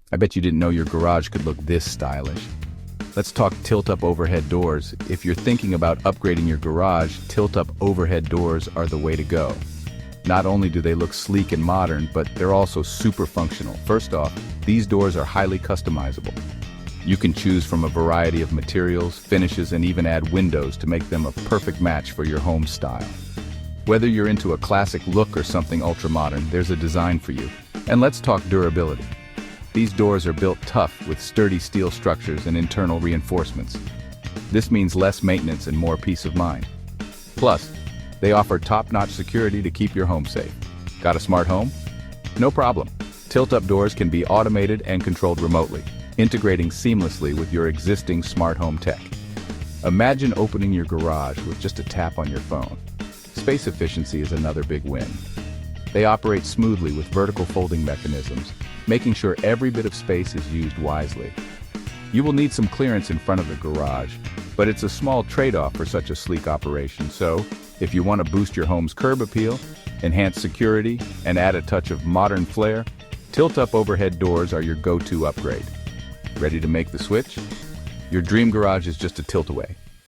I bet you didn't know your garage could look this stylish. Let's talk tilt-up overhead doors. If you're thinking about upgrading your garage, tilt-up overhead doors are the way to go. Not only do they look sleek and modern, but they're also super functional. First off, these doors are highly customizable. You can choose from a variety of materials, finishes, and even add windows to make them a perfect match for your home style. Whether you're into a classic look or something ultra-modern, there's a design for you. And let's talk durability. These doors are built tough with sturdy steel structures and internal reinforcements. This means less maintenance and more peace of mind. Plus, they offer top-notch security to keep your home safe. Got a smart home? No problem. Tilt-up doors can be automated and controlled remotely, integrating seamlessly with your existing smart home tech. Imagine opening your garage with just a tap on your phone. Space efficiency is another big win. They operate smoothly with vertical folding mechanisms, making sure every bit of space is used wisely. You will need some clearance in front of the garage, but it's a small trade-off for such a sleek operation. So, if you want to boost your home's curb appeal, enhance security, and add a touch of modern flair, tilt-up overhead doors are your go-to upgrade. Ready to make the switch? Your dream garage is just a tilt away.